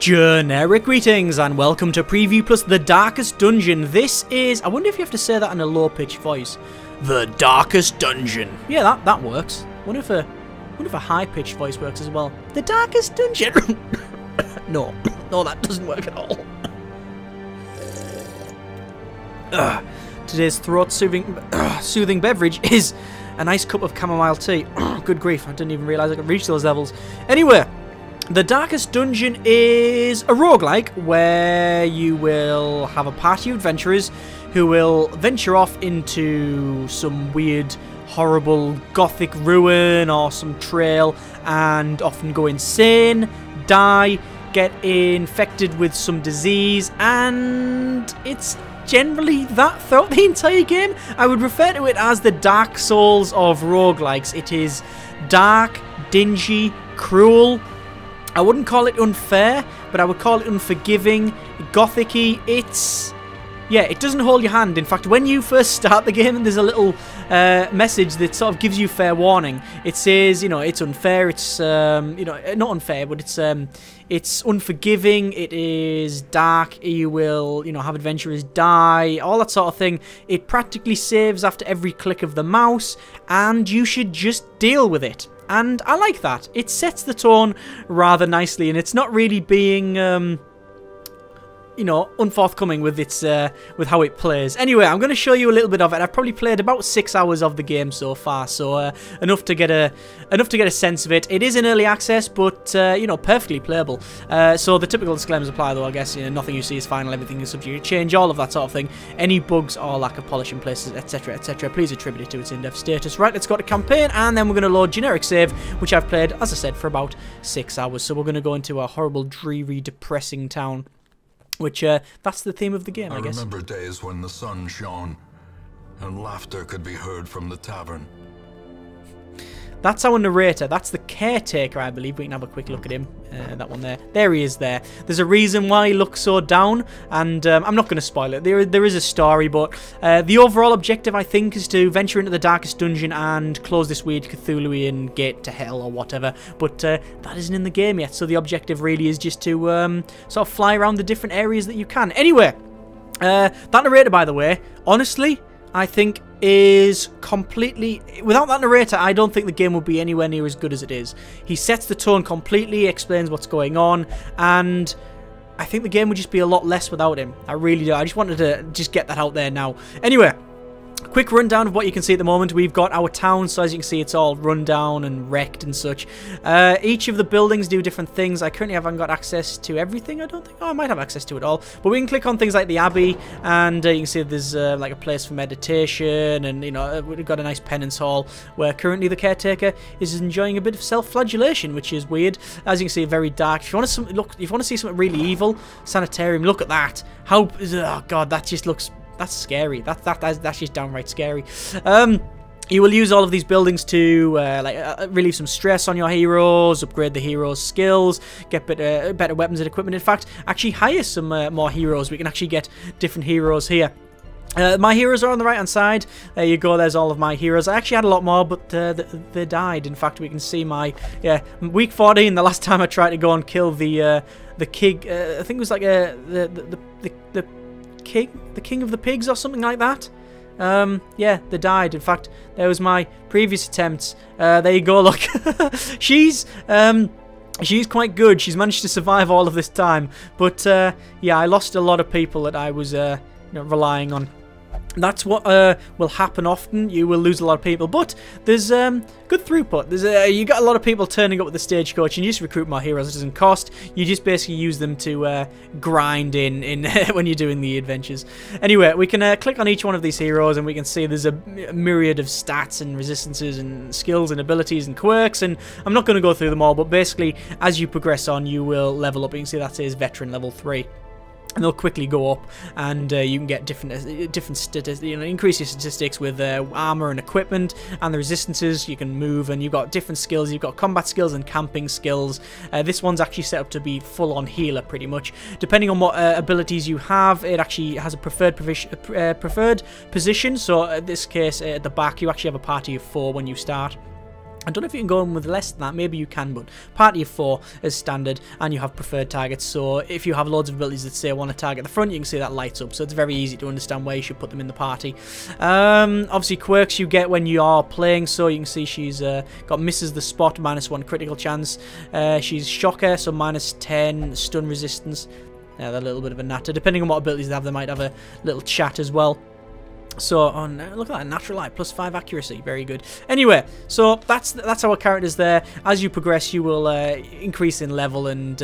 Generic greetings and welcome to Preview Plus The Darkest Dungeon. This is, I wonder if you have to say that in a low-pitched voice. The Darkest Dungeon. Yeah, that works. I wonder if a high-pitched voice works as well. The Darkest Dungeon. No, that doesn't work at all. Today's throat-soothing beverage is a nice cup of chamomile tea. Good grief, I didn't even realise I could reach those levels. Anyway, The Darkest Dungeon is a roguelike where you will have a party of adventurers who will venture off into some weird, horrible gothic ruin or some trail and often go insane, die, get infected with some disease, and it's generally that throughout the entire game. I would refer to it as the Dark Souls of roguelikes. It is dark, dingy, cruel. I wouldn't call it unfair, but I would call it unforgiving, gothic-y. Yeah, it doesn't hold your hand. In fact, when you first start the game, there's a little message that sort of gives you fair warning. It says, you know, it's unfair, it's, you know, not unfair, but it's unforgiving, it is dark, you will, you know, have adventurers die, all that sort of thing. It practically saves after every click of the mouse, and you should just deal with it. And I like that. It sets the tone rather nicely, and it's not really being, you know, unforthcoming with its with how it plays. Anyway, I'm going to show you a little bit of it. I've probably played about 6 hours of the game so far, so enough to get a sense of it. It is in early access, but you know, perfectly playable. So the typical disclaimers apply, though. I guess, you know, nothing you see is final, everything is subject to change, all of that sort of thing. Any bugs or lack of polish in places, etc., etc., please attribute it to its in-depth status. Right, let's go to campaign, and then we're going to load generic save, which I've played, as I said, for about 6 hours. So we're going to go into a horrible, dreary, depressing town. Which, that's the theme of the game, I guess. I remember days when the sun shone and laughter could be heard from the tavern. That's our narrator. That's the caretaker, I believe. We can have a quick look at him. That one there. There he is there. There's a reason why he looks so down, and I'm not going to spoil it. There is a story, but the overall objective, I think, is to venture into the Darkest Dungeon and close this weird Cthulhuian gate to hell or whatever. But that isn't in the game yet, so the objective really is just to sort of fly around the different areas that you can. Anyway, that narrator, by the way, honestly, I think is completely... Without that narrator, I don't think the game would be anywhere near as good as it is. He sets the tone completely, explains what's going on, and I think the game would just be a lot less without him. I really do. I just wanted to just get that out there now. Anyway, quick rundown of what you can see at the moment. We've got our town, so as you can see, it's all run down and wrecked and such. Each of the buildings do different things. I currently haven't got access to everything, I don't think. Oh, I might have access to it all. But we can click on things like the Abbey, and you can see there's like a place for meditation, and, you know, we've got a nice penance hall where currently the caretaker is enjoying a bit of self-flagellation, which is weird. As you can see, very dark. If you want to see something really evil, sanitarium, look at that. How, oh god, that just looks... That's scary. That's just downright scary. You will use all of these buildings to relieve some stress on your heroes, upgrade the heroes' skills, get better weapons and equipment. In fact, actually hire some more heroes. We can actually get different heroes here. My heroes are on the right hand side. There you go, there's all of my heroes. I actually had a lot more, but they died. In fact, we can see my week 14, the last time I tried to go and kill the king. I think it was like the king of the pigs or something like that. Yeah, they died. In fact, there was my previous attempts. There you go, look. She's quite good. She's managed to survive all of this time. But yeah, I lost a lot of people that I was you know, relying on. That's what will happen often. You will lose a lot of people, but there's good throughput. There's you got a lot of people turning up with the stagecoach, and you just recruit more heroes. It doesn't cost. You just basically use them to grind in when you're doing the adventures. Anyway, we can click on each one of these heroes, and we can see there's a myriad of stats and resistances and skills and abilities and quirks. And I'm not going to go through them all, but basically, as you progress on, you will level up. You can see that says Veteran level 3. And they'll quickly go up, and you can get different statistics, you know, increase your statistics with armor and equipment, and the resistances. You can move, and you've got different skills. You've got combat skills and camping skills. This one's actually set up to be full-on healer, pretty much. Depending on what abilities you have, it actually has a preferred position. So in this case, at the back, you actually have a party of 4 when you start. I don't know if you can go in with less than that, maybe you can, but party of 4 is standard, and you have preferred targets, so if you have loads of abilities that say want to target the front, you can see that lights up, so it's very easy to understand where you should put them in the party. Obviously quirks you get when you are playing, so you can see she's got misses the spot, -1 critical chance, she's shocker, so -10 stun resistance, they're a little bit of a natter, depending on what abilities they might have a little chat as well. So, oh, look at that, natural light, +5 accuracy, very good. Anyway, so that's our characters there. As you progress, you will increase in level and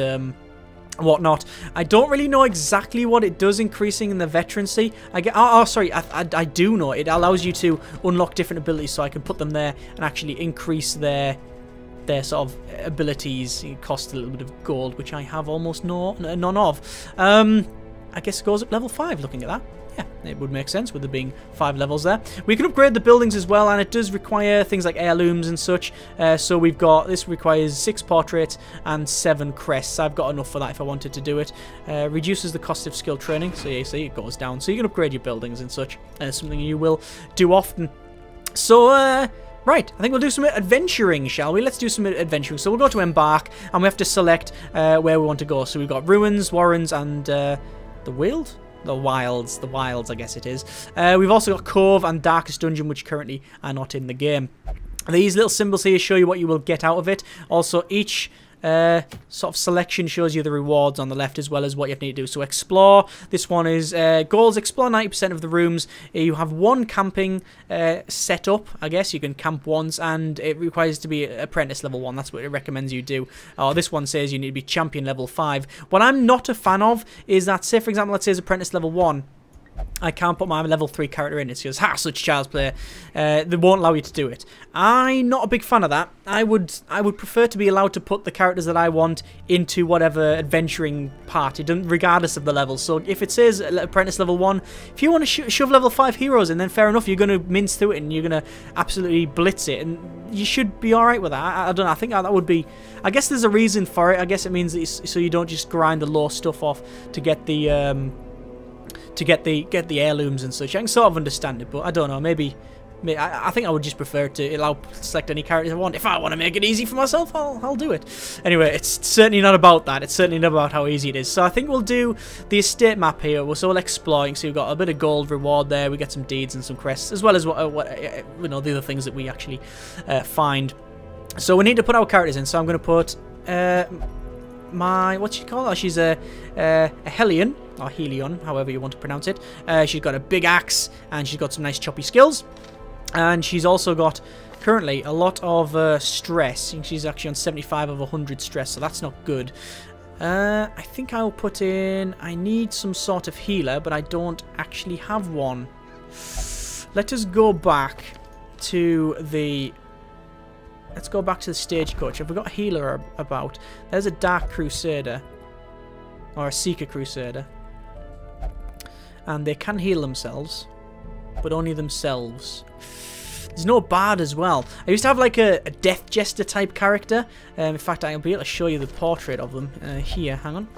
whatnot. I don't really know exactly what it does increasing in the veterancy. I do know. It allows you to unlock different abilities, so I can put them there and actually increase their sort of abilities. It costs a little bit of gold, which I have almost none of. I guess it goes up level 5 looking at that. Yeah, it would make sense with there being 5 levels there. We can upgrade the buildings as well, and it does require things like heirlooms and such. So we've got, this requires 6 portraits and 7 crests. I've got enough for that if I wanted to do it. Reduces the cost of skill training, so yeah, see, it goes down. So you can upgrade your buildings and such. It's something you will do often. So, right, I think we'll do some adventuring, shall we? Let's do some adventuring. So we'll go to Embark, and we have to select where we want to go. So we've got Ruins, Warrens, and the Weald? The Wilds, I guess it is. We've also got Cove and Darkest Dungeon, which currently are not in the game. These little symbols here show you what you will get out of it. Also, each sort of selection shows you the rewards on the left as well as what you need to do. So explore, this one is goals, explore 90% of the rooms. You have 1 camping set up, I guess you can camp once, and it requires to be apprentice level 1, that's what it recommends you do. This one says you need to be champion level 5. What I'm not a fan of is that, say for example, let's say it's apprentice level 1, I can't put my level 3 character in. It says, ha, such child's play. They won't allow you to do it. I'm not a big fan of that. I would prefer to be allowed to put the characters that I want into whatever adventuring part, regardless of the level. So if it says apprentice level 1, if you want to shove level 5 heroes in, then fair enough, you're going to mince through it and you're going to absolutely blitz it. And you should be alright with that. I don't know, I think that would be... I guess there's a reason for it. I guess it means that so you don't just grind the low stuff off to get the... get the heirlooms and such. I can sort of understand it, but I don't know, maybe I think I would just prefer to select any characters I want. If I want to make it easy for myself, I'll do it. Anyway, it's certainly not about that. It's certainly not about how easy it is. So I think we'll do the estate map here. So we'll explore. So we've got a bit of gold reward there. We get some deeds and some crests, as well as what the other things that we actually find. So we need to put our characters in. So I'm going to put what's she called? Oh, she's a Hellion, or Helion, however you want to pronounce it. She's got a big axe, and she's got some nice choppy skills. And she's also got, currently, a lot of stress. She's actually on 75 of 100 stress, so that's not good. I think I'll put in... I need some sort of healer, but I don't actually have one. Let us go back to the... Let's go back to the stagecoach. Have we got a healer about? There's a Dark Crusader. Or a Seeker Crusader. And they can heal themselves. But only themselves. There's no bard as well. I used to have like a Death Jester type character. In fact, I'll be able to show you the portrait of them. Here, hang on.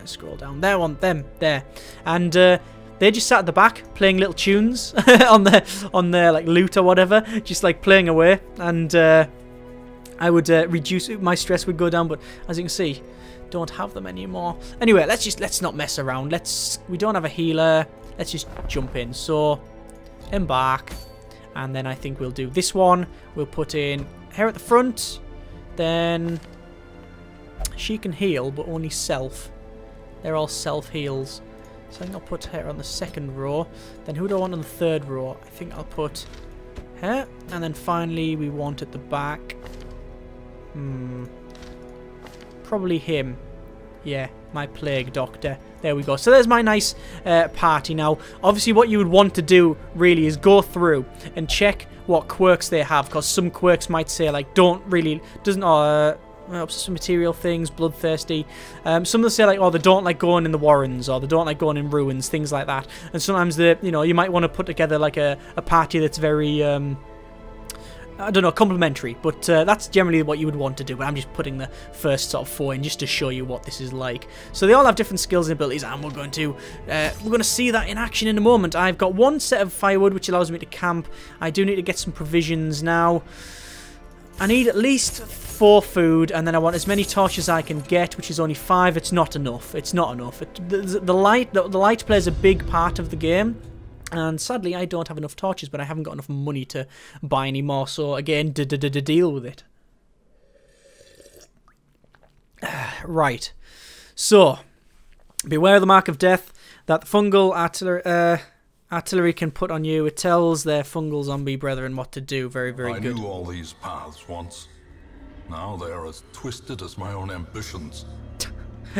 Scroll down. There. And they just sat at the back playing little tunes on their like lute or whatever. Just like playing away. And... I would reduce my stress would go down, but as you can see, don't have them anymore. Anyway, let's not mess around. We don't have a healer. Let's just jump in. So Embark, and then I think we'll do this one. We'll put in her at the front. Then she can heal, but only self. They're all self heals. So I think I'll put her on the second row. Then who do I want on the third row? I think I'll put her, and then finally we want at the back. Probably him. Yeah, my plague doctor. There we go. So there's my nice party now. Obviously what you would want to do really is go through and check what quirks they have, because some quirks might say like some material things, bloodthirsty. Some will say like, oh, they don't like going in the Warrens, or they don't like going in Ruins, things like that. And sometimes you might want to put together like a party that's very I don't know, complimentary, but that's generally what you would want to do. But I'm just putting the first sort of 4 in just to show you what this is like. So they all have different skills and abilities, and we're going to see that in action in a moment. I've got 1 set of firewood, which allows me to camp. I do need to get some provisions now. I need at least 4 food, and then I want as many torches as I can get, which is only 5. It's not enough. It's not enough. The light plays a big part of the game, and sadly I don't have enough torches, but I haven't got enough money to buy any more. So again, deal with it. Right. So, beware of the mark of death that the fungal artillery can put on you. It tells their fungal zombie brethren what to do. Very, very good. I knew all these paths once. Now they are as twisted as my own ambitions.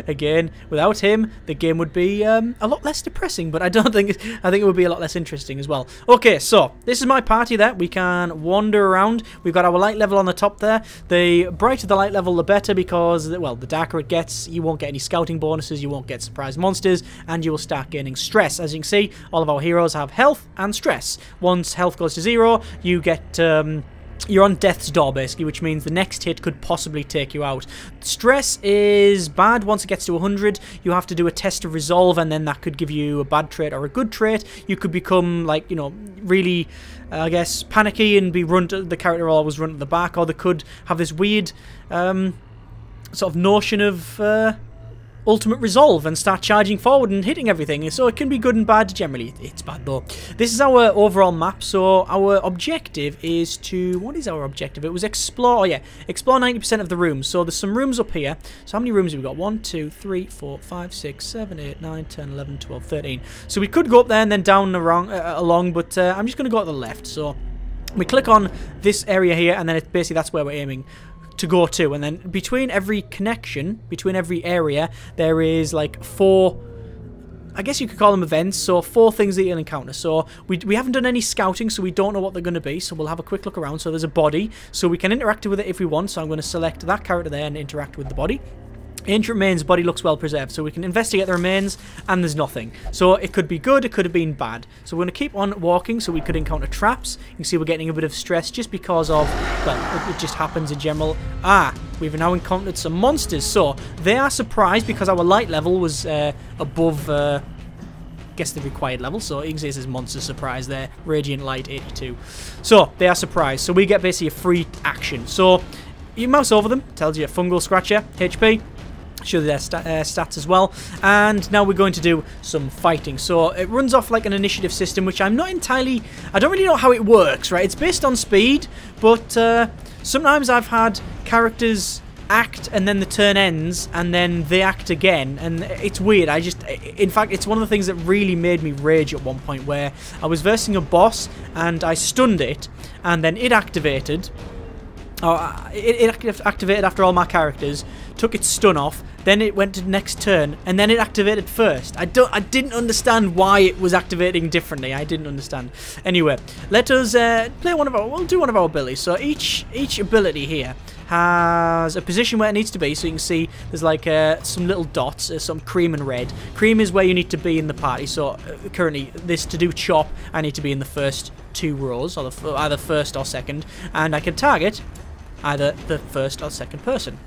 Again, without him, the game would be a lot less depressing, but I think it would be a lot less interesting as well. Okay, so this is my party there. We can wander around. We've got our light level on the top there. The brighter the light level, the better, because, well, the darker it gets, you won't get any scouting bonuses, you won't get surprise monsters, and you will start gaining stress. As you can see, all of our heroes have health and stress. Once health goes to 0, you get... you're on death's door, basically, which means the next hit could possibly take you out. Stress is bad. Once it gets to 100, you have to do a test of resolve, and then that could give you a bad trait or a good trait. You could become, like, you know, really, I guess, panicky and be the character will always run at the back, or they could have this weird sort of notion of... ultimate resolve and start charging forward and hitting everything. So it can be good and bad. Generally it's bad though. This is our overall map. So our objective is to... what is our objective? It was explore... oh yeah, explore 90% of the rooms. So there's some rooms up here. So how many rooms have we got? 1, 2, 3, 4, 5, 6, 7, 8, 9, 10, 11, 12, 13. So we could go up there and then down along, but I'm just going to go to the left. So we click on this area here, and then it's basically that's where we're aiming to go to, and then between every connection, between every area, there is like 4, I guess you could call them events, so 4 things that you'll encounter. So we haven't done any scouting, so we don't know what they're going to be, so we'll have a quick look around. So there's a body, so we can interact with it if we want, so I'm going to select that character there and interact with the body. Ancient remains, body looks well preserved, so we can investigate the remains, and there's nothing. So it could be good, it could have been bad. So we're going to keep on walking, so we could encounter traps. You can see we're getting a bit of stress just because of, well, it just happens in general. We've now encountered some monsters, so they are surprised because our light level was above, I guess, the required level. So you can see it says monster surprise there, radiant light 82. So they are surprised, so we get basically a free action. So you mouse over them, tells you a fungal scratcher, HP. Show their stats as well, and now we're going to do some fighting. So it runs off like an initiative system, which I'm not entirely... I don't really know how it works, right? It's based on speed, but sometimes I've had characters act and then the turn ends and then they act again, and it's weird. In fact, it's one of the things that really made me rage at one point, where I was versing a boss and I stunned it, and then it activated. It activated after all my characters, took its stun off, then it went to the next turn, and then it activated first. I didn't understand why it was activating differently. I didn't understand. Anyway, let us play one of our... we'll do one of our abilities. So each ability here has a position where it needs to be. So you can see there's like some little dots, some cream and red. Cream is where you need to be in the party. So currently, this to do chop, I need to be in the first 2 rows, or either first or second, and I can target either the first or second person.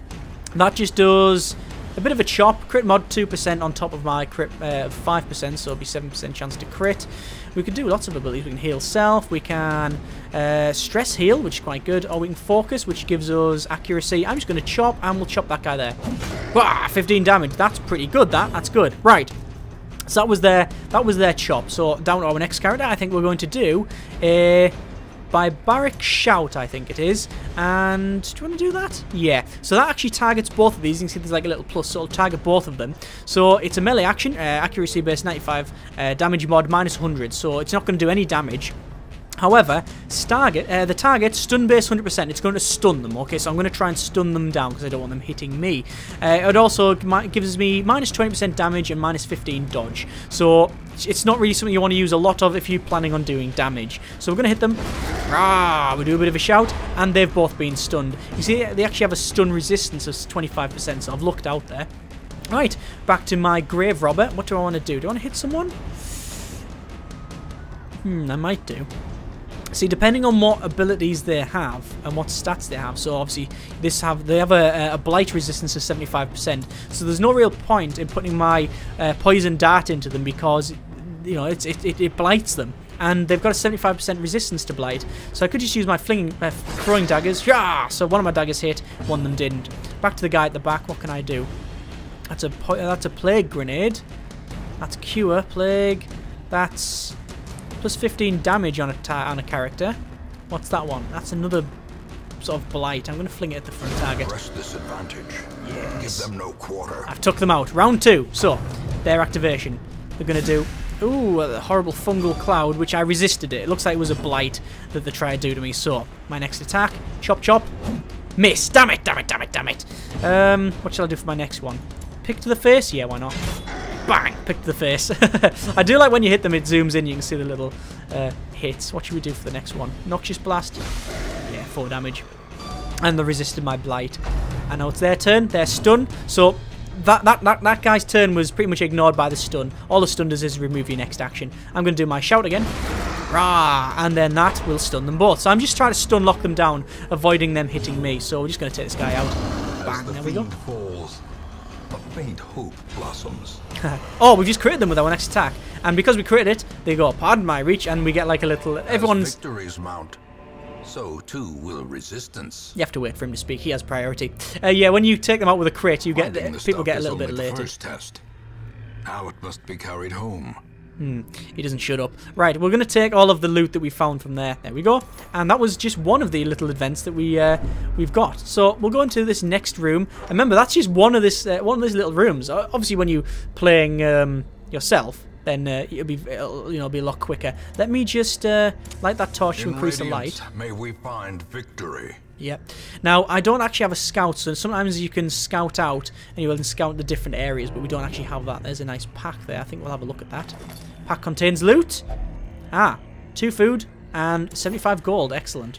That just does a bit of a chop. Crit mod 2% on top of my crit 5%, so it'll be 7% chance to crit. We can do lots of abilities. We can heal self, we can stress heal, which is quite good, or we can focus, which gives us accuracy. I'm just going to chop, and we'll chop that guy there. Wah, 15 damage. That's pretty good, that's good. Right. So that was their chop. So down to our next character, I think we're going to do a barbaric shout, I think it is. And do you want to do that? Yeah. So that actually targets both of these. You can see there's like a little plus, so it'll target both of them. So it's a melee action, accuracy base 95, damage mod minus 100. So it's not going to do any damage. However, the target, stun base 100%, it's going to stun them, okay? So I'm going to try and stun them down because I don't want them hitting me. It also gives me minus 20% damage and minus 15 dodge. So it's not really something you want to use a lot of if you're planning on doing damage. So we're going to hit them. We do a bit of a shout, and they've both been stunned. You see, they actually have a stun resistance of 25%, so I've looked out there. Right, back to my grave robber. What do I want to do? Do I want to hit someone? I might do. See, depending on what abilities they have and what stats they have, so obviously they have a blight resistance of 75%, so there's no real point in putting my poison dart into them because, you know, it blights them. And they've got a 75% resistance to blight, so I could just use my throwing daggers. Yeah! So one of my daggers hit, one of them didn't. Back to the guy at the back. What can I do? That's a plague grenade. That's cure plague. That's plus 15 damage on a character. What's that one? That's another sort of blight. I'm going to fling it at the front target. Press this advantage. Yes. Give them no quarter. I've took them out. Round 2. So their activation. They're going to do. Ooh, a horrible fungal cloud, which I resisted it. It looks like it was a blight that they tried to do to me. So, my next attack. Chop, chop. Miss. Damn it, damn it, damn it, damn it. What shall I do for my next one? Pick to the face? Yeah, why not? Bang! Pick to the face. I do like when you hit them, it zooms in. You can see the little hits. What should we do for the next one? Noxious Blast. Yeah, 4 damage. And they resisted my blight. I know it's their turn. They're stunned. So... That guy's turn was pretty much ignored by the stun. All the stun does is remove your next action. I'm going to do my shout again. Rah! And then that will stun them both. So I'm just trying to stun lock them down, avoiding them hitting me. So we're just going to take this guy out. Bang, there we go. Falls, a faint hope blossoms. Oh, we just critted them with our next attack. And because we critted it, they go, pardon my reach, and we get like a little... Everyone's... Victories mount. So too will resistance. You have to wait for him to speak. He has priority. Yeah, when you take them out with a crit, you get people get a little bit elated. First test. Now it must be carried home. He doesn't shut up. Right, we're going to take all of the loot that we found from there. There we go. And that was just one of the little events that we've got. So we'll go into this next room. And remember, that's just one of these little rooms. Obviously, when you're playing yourself, then it'll be a lot quicker. Let me just light that torch to increase the light. May we find victory. Yep. Now, I don't actually have a scout, so sometimes you can scout out and you will scout the different areas, but we don't actually have that. There's a nice pack there. I think we'll have a look at that. Pack contains loot. 2 food and 75 gold. Excellent.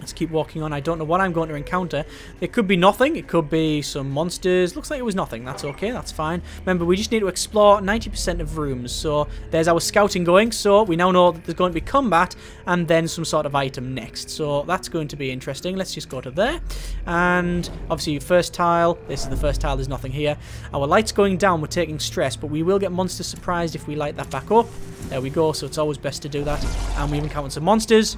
Let's keep walking on. I don't know what I'm going to encounter. It could be nothing. It could be some monsters. Looks like it was nothing. That's okay. That's fine. Remember, we just need to explore 90% of rooms. So there's our scouting going. So we now know that there's going to be combat and then some sort of item next. So that's going to be interesting. Let's just go to there. And obviously, first tile. This is the first tile. There's nothing here. Our light's going down. We're taking stress, but we will get monsters surprised if we light that back up. There we go. So it's always best to do that. And we've encountered some monsters.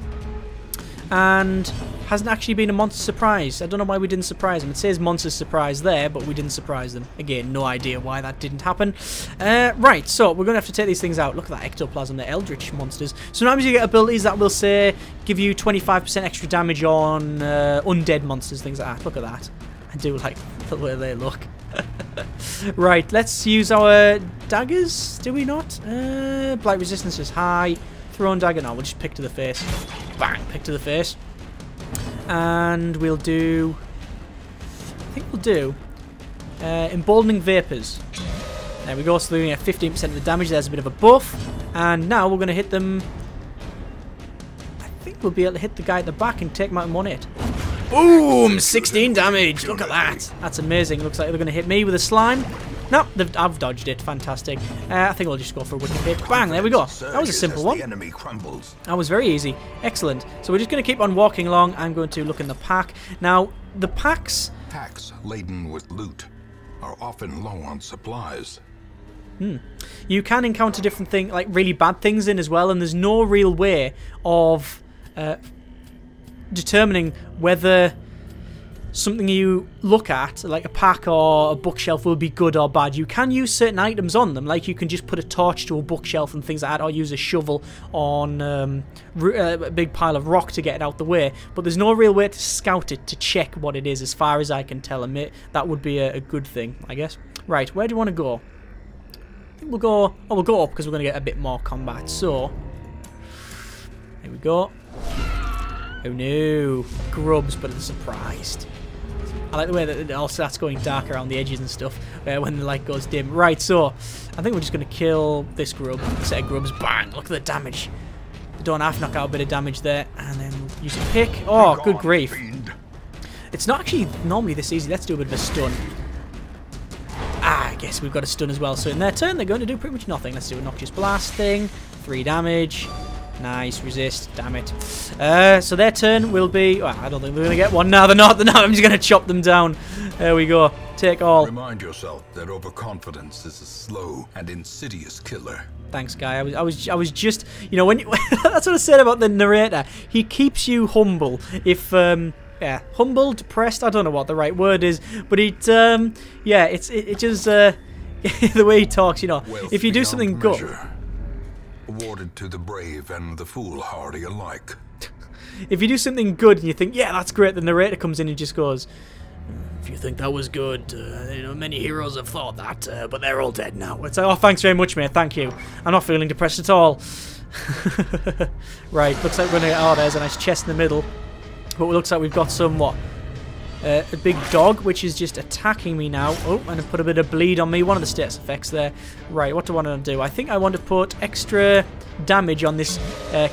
And hasn't actually been a monster surprise. I don't know why we didn't surprise them. It says monster surprise there, but we didn't surprise them. Again, no idea why that didn't happen. Right, so we're going to have to take these things out. Look at that ectoplasm, the eldritch monsters. Sometimes you get abilities that will say, give you 25% extra damage on undead monsters, things like that. Look at that. I do like the way they look. Right, let's use our daggers, do we not? Blight resistance is high. Thrown dagger, no, we'll just pick to the face. Bang, pick to the face. And we'll do... I think we'll do... emboldening vapors. There we go, so we're going to get 15% of the damage. There's a bit of a buff. And now we're going to hit them... I think we'll be able to hit the guy at the back and take him out in 1 hit. Boom! 16 damage! Look at that! That's amazing. Looks like they're going to hit me with a slime. No, I've dodged it. Fantastic. I think I'll just go for a wicked hit. Bang, there we go. That was a simple one. That was very easy. Excellent. So we're just going to keep on walking along. I'm going to look in the pack. Now, the packs... Packs laden with loot are often low on supplies. You can encounter different things, like really bad things in as well, and there's no real way of determining whether... something you look at, like a pack or a bookshelf, will be good or bad. You can use certain items on them, like you can just put a torch to a bookshelf and things like that, or use a shovel on a big pile of rock to get it out the way. But there's no real way to scout it, to check what it is, as far as I can tell. And that would be a good thing, I guess. Right, where do you want to go? I think we'll go... Oh, we'll go up, because we're going to get a bit more combat. So, there we go. Oh no, grubs, but they're surprised. I like the way that it also starts going dark around the edges and stuff when the light goes dim. Right, so I think we're just going to kill this grub. Set of grubs. Bang! Look at the damage. They don't have to knock out a bit of damage there. And then use a pick. Oh, good grief. It's not actually normally this easy. Let's do a bit of a stun. I guess we've got a stun as well. So in their turn, they're going to do pretty much nothing. Let's do a noxious blast thing. 3 damage. Nice, resist, damn it. So their turn will be... Well, I don't think they're going to get one. No, they're not. I'm just going to chop them down. There we go. Take all. Remind yourself that overconfidence is a slow and insidious killer. Thanks, guy. I was just, you know, when you, that's what I said about the narrator. He keeps you humble. If yeah, humble, depressed. I don't know what the right word is, but yeah, it just the way he talks. You know, Wealth if you do something good, awarded to the brave and the foolhardy alike. If you do something good and you think, yeah, that's great, the narrator comes in and just goes, if you think that was good, you know, many heroes have thought that, but they're all dead now. It's like, oh, thanks very much, mate, thank you. I'm not feeling depressed at all. Right, looks like we're going to... Oh, there's a nice chest in the middle. But it looks like we've got some, what? A big dog, which is just attacking me now. Oh, and it put a bit of bleed on me. One of the status effects there. Right, what do I want to do? I think I want to put extra damage on this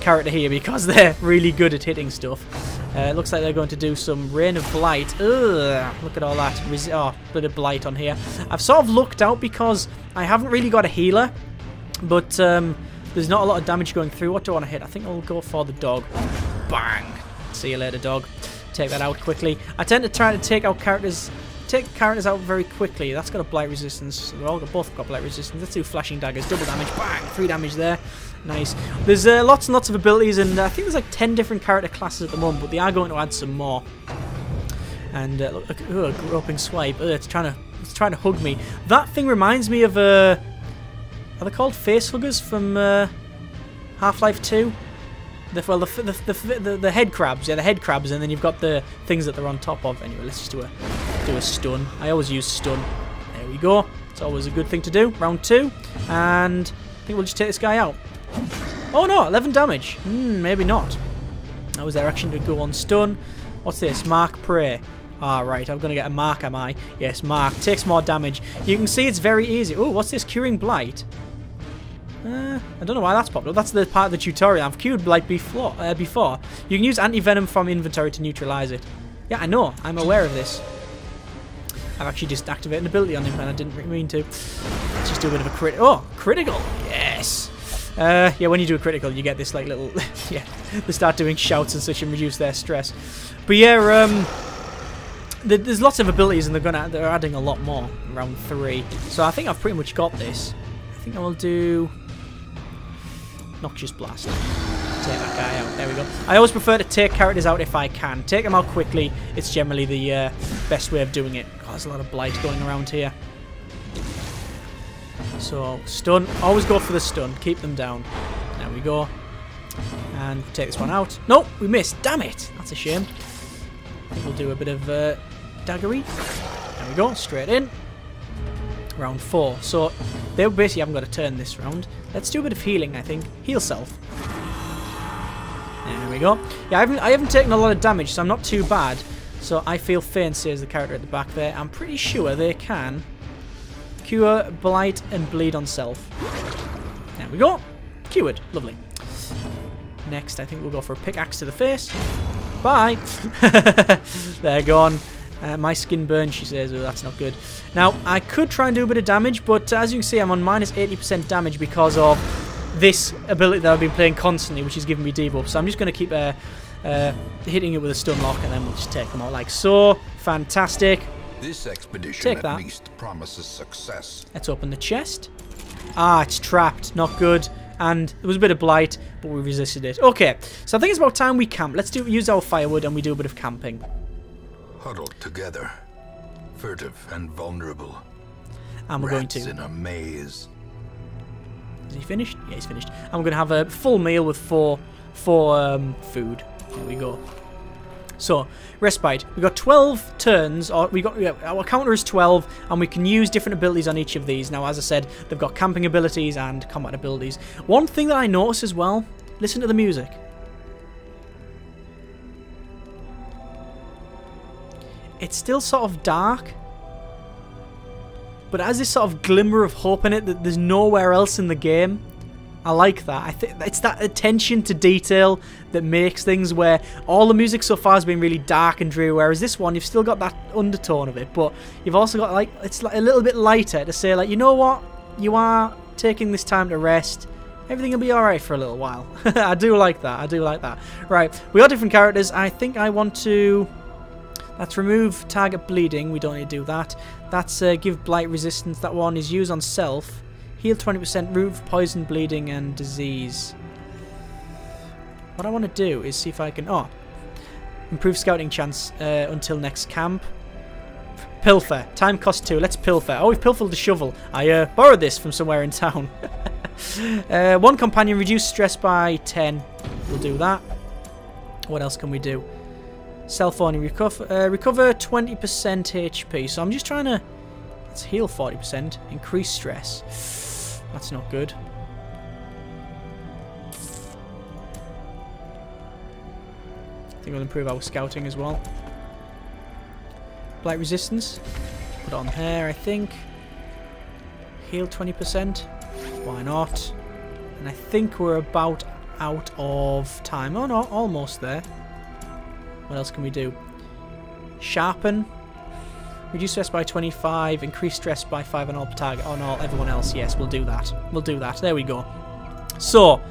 character here because they're really good at hitting stuff. It looks like they're going to do some Rain of Blight. Ugh, look at all that. Oh, bit of blight on here. I've sort of looked out because I haven't really got a healer. But there's not a lot of damage going through. What do I want to hit? I think I'll go for the dog. Bang! See you later, dog. Take that out quickly. I tend to try to take characters out very quickly. That's got a blight resistance. They're both got blight resistance. Let's do flashing daggers. Double damage. Bang! 3 damage there. Nice. There's lots and lots of abilities, and I think there's like 10 different character classes at the moment, but they are going to add some more. And look, a groping swipe. It's trying to hug me. That thing reminds me of are they called face huggers from Half-Life 2? The head crabs, yeah, the head crabs, and then you've got the things that they're on top of. Anyway, let's just do a stun. I always use stun. There we go. It's always a good thing to do. Round 2, and I think we'll just take this guy out. Oh no, 11 damage. Maybe not. That was their action to go on stun. What's this? Mark prey. Ah, right. I'm gonna get a mark, am I? Yes, mark. Takes more damage. You can see it's very easy. Oh, what's this? Curing blight. I don't know why that's popped up. That's the part of the tutorial. I've cured blight before. You can use anti-venom from inventory to neutralize it. Yeah, I know. I'm aware of this. I've actually just activated an ability on him, and I didn't mean to. Let's just do a bit of a crit. Oh, critical. Yes. Yeah, when you do a critical, you get this like little. Yeah, they start doing shouts and such and reduce their stress. But yeah, there's lots of abilities, and they're adding a lot more in round 3. So I think I've pretty much got this. I think I will do Noxious Blast. Take that guy out. There we go. I always prefer to take characters out if I can. Take them out quickly. It's generally the best way of doing it. God, there's a lot of blight going around here. So, stun. Always go for the stun. Keep them down. There we go. And take this one out. Nope, we missed. Damn it. That's a shame. I think we'll do a bit of daggery. There we go. Straight in. Round 4. So, they basically haven't got to turn this round. Let's do a bit of healing, I think. Heal self. There we go. Yeah, I haven't taken a lot of damage, so I'm not too bad. So, I feel faint, says the character at the back there. I'm pretty sure they can cure, blight, and bleed on self. There we go. Cured. Lovely. Next, I think we'll go for a pickaxe to the face. Bye. They're gone. My skin burns, she says. Oh, that's not good. Now, I could try and do a bit of damage, but as you can see, I'm on minus 80% damage because of this ability that I've been playing constantly, which is giving me debuff. So I'm just going to keep hitting it with a stun lock, and then we'll just take them out like so. Fantastic. This expedition at least promises success. Let's open the chest. Ah, it's trapped. Not good. And there was a bit of blight, but we resisted it. Okay, so I think it's about time we camp. Let's use our firewood, and we do a bit of camping. Huddled together, furtive and vulnerable. And we're going to. In a maze. Is he finished? Yeah, he's finished. And we're going to have a full meal with four food. There we go. So, respite. We've got 12 turns, or our counter is 12, and we can use different abilities on each of these. Now, as I said, they've got camping abilities and combat abilities. One thing that I noticed as well, listen to the music. It's still sort of dark, but it has this sort of glimmer of hope in it that there's nowhere else in the game. I like that. I think it's that attention to detail that makes things where all the music so far has been really dark and dreary, whereas this one, you've still got that undertone of it, but you've also got, like, it's like a little bit lighter to say, like, you know what? You are taking this time to rest. Everything will be alright for a little while. I do like that. I do like that. Right, we got different characters. I think I want to... That's remove target bleeding. We don't need to do that. That's give blight resistance. That one is use on self. Heal 20%, remove poison, bleeding, and disease. What I want to do is see if I can... Oh. Improve scouting chance until next camp. Pilfer. Time cost 2. Let's pilfer. Oh, we've pilfered the shovel. I borrowed this from somewhere in town. One companion. Reduce stress by 10. We'll do that. What else can we do? Self-owning. Recover 20% HP. So I'm just trying to... Let's heal 40%. Increase stress. That's not good. I think we'll improve our scouting as well. Blight resistance. Put it on here, I think. Heal 20%. Why not? And I think we're about out of time. Oh no, almost there. What else can we do? Sharpen. Reduce stress by 25. Increase stress by 5 on all target. On all everyone else. Yes, we'll do that. We'll do that. There we go. So,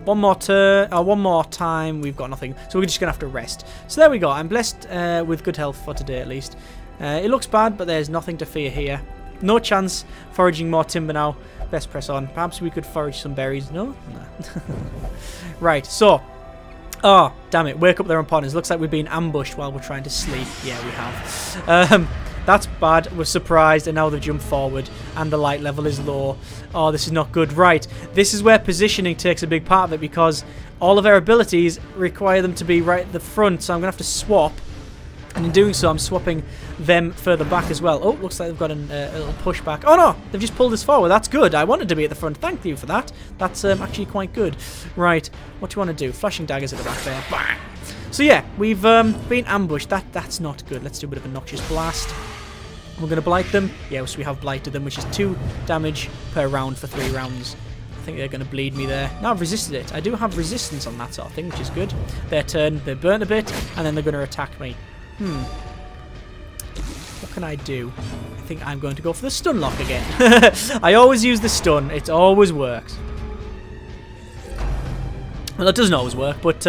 one more turn. One more time. We've got nothing. So we're just going to have to rest. So there we go. I'm blessed with good health for today at least. It looks bad, but there's nothing to fear here. No chance foraging more timber now. Best press on. Perhaps we could forage some berries. No? No. Right, so. Oh, damn it. Wake up there upon us. Looks like we've been ambushed while we're trying to sleep. Yeah, we have. That's bad. We're surprised, and now they've jumped forward, and the light level is low. Oh, this is not good. Right, this is where positioning takes a big part of it, because all of our abilities require them to be right at the front, so I'm going to have to swap. And in doing so, I'm swapping them further back as well. Oh, looks like they've got a little pushback. Oh no, they've just pulled us forward. That's good. I wanted to be at the front. Thank you for that. That's actually quite good. Right, what do you want to do? Flashing daggers at the back there. Bang. So yeah, we've been ambushed. That's not good. Let's do a bit of a noxious blast. We're going to blight them. Yes, we have blighted them, which is 2 damage per round for 3 rounds. I think they're going to bleed me there. No, I've resisted it. I do have resistance on that sort of thing, which is good. Their turn, they burn a bit, and then they're going to attack me. What can I do? I think I'm going to go for the stun lock again. I always use the stun. It always works. Well, it doesn't always work, but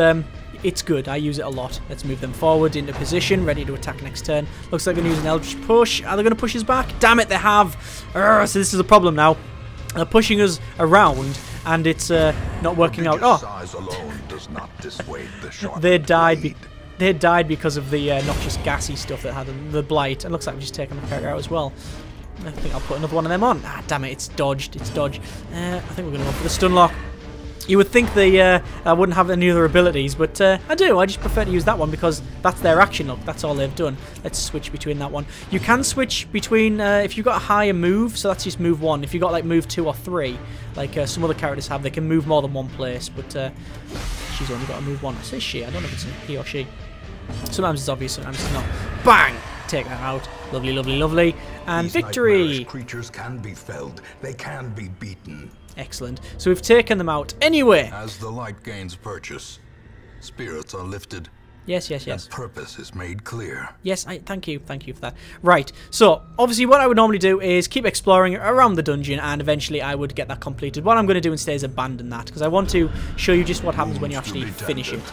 it's good. I use it a lot. Let's move them forward into position, ready to attack next turn. Looks like they're going to use an eldritch push. Are they going to push us back? Damn it, they have. So this is a problem now. They're pushing us around, and it's not working out. Oh, size alone does not dissuade the sharp they died. blade. They died because of the noxious gassy stuff that had the blight. It looks like we've just taken the character out as well. I think I'll put another one of them on. Ah, damn it, it's dodged. It's dodged. I think we're going to go for the stun lock. You would think I wouldn't have any other abilities, but I do. I just prefer to use that one because that's their action look. That's all they've done. Let's switch between that one. You can switch between if you've got a higher move, so that's just move 1. If you've got like move 2 or 3, like some other characters have, they can move more than one place, but she's only got a move 1. I say she. I don't know if it's he or she. Sometimes it's obvious, sometimes it's not. Bang! Take that out. Lovely, lovely, lovely. And These victory! nightmarish creatures can be felled. They can be beaten. Excellent. So we've taken them out. Anyway! As the light gains purchase, spirits are lifted. Yes, yes, yes. And purpose is made clear. Yes, thank you for that. Right, so obviously what I would normally do is keep exploring around the dungeon, and eventually I would get that completed. What I'm going to do instead is abandon that, because I want to show you just what happens when you actually finish it.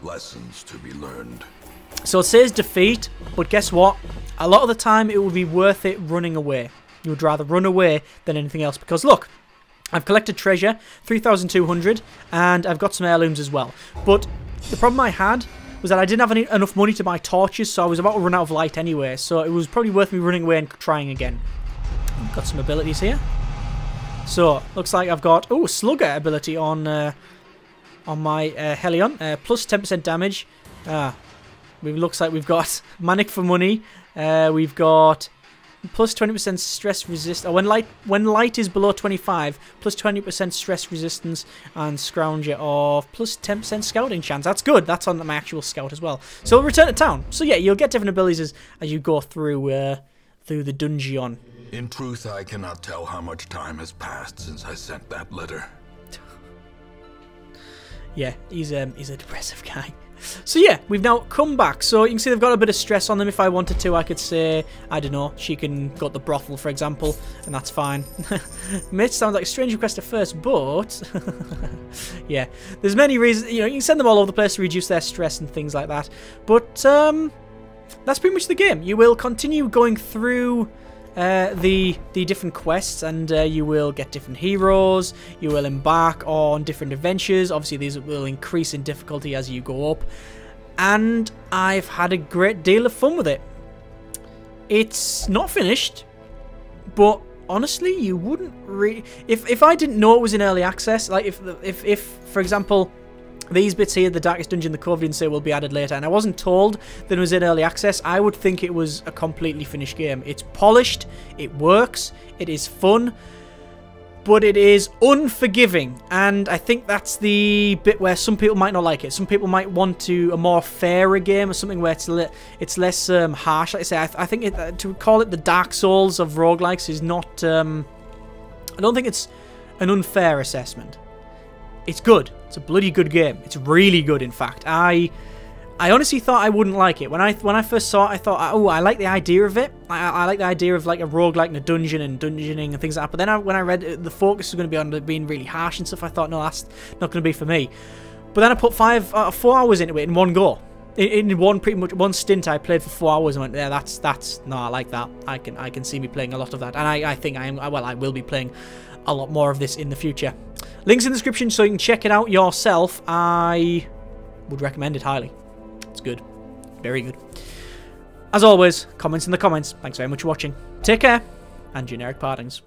Lessons to be learned. So it says defeat, but guess what? A lot of the time it will be worth it running away. You would rather run away than anything else, because look, I've collected treasure, 3,200, and I've got some heirlooms as well. But the problem I had was that I didn't have enough money to buy torches, so I was about to run out of light anyway, so it was probably worth me running away and trying again. Got some abilities here. So, looks like I've got, oh, slugger ability on my Helion, plus 10% damage. Looks like we've got Manic for money. We've got plus 20% stress resist. When light is below 25, plus 20% stress resistance, and Scrounger of plus 10% scouting chance. That's good. That's on my actual scout as well. So we'll return to town. So yeah, you'll get different abilities as you go through the dungeon. In truth, I cannot tell how much time has passed since I sent that letter. Yeah, he's a depressive guy. So yeah, we've now come back. So you can see they've got a bit of stress on them. If I wanted to, I could say, I don't know, she can go to the brothel, for example, and that's fine. It sounds like a strange request at first, but yeah, there's many reasons. You know, you can send them all over the place to reduce their stress and things like that. But that's pretty much the game. You will continue going through the different quests, and you will get different heroes. You will embark on different adventures. Obviously, these will increase in difficulty as you go up. And I've had a great deal of fun with it. It's not finished, but honestly, you wouldn't really... If I didn't know it was in early access, like if for example, these bits here, the Darkest Dungeon, the Cove didn't say will be added later, and I wasn't told that it was in early access, I would think it was a completely finished game. It's polished, it works, it is fun, but it is unforgiving, and I think that's the bit where some people might not like it. Some people might want a more fairer game, or something where it's less harsh. Like I say, I think to call it the Dark Souls of roguelikes is not... I don't think it's an unfair assessment. It's good. It's a bloody good game. It's really good, in fact. I honestly thought I wouldn't like it. When I first saw it, I thought, oh, I like the idea of it. I like the idea of like a roguelike in a dungeon and dungeoning and things like that. But then when I read it, the focus was going to be on it being really harsh and stuff, I thought, no, that's not going to be for me. But then I put 4 hours into it in one go. In pretty much one stint, I played for 4 hours and went, yeah, that's no, I like that. I can see me playing a lot of that, and I think I will be playing a lot more of this in the future. Links in the description so you can check it out yourself. I would recommend it highly. It's good. Very good. As always, comments in the comments. Thanks very much for watching. Take care, and generic partings.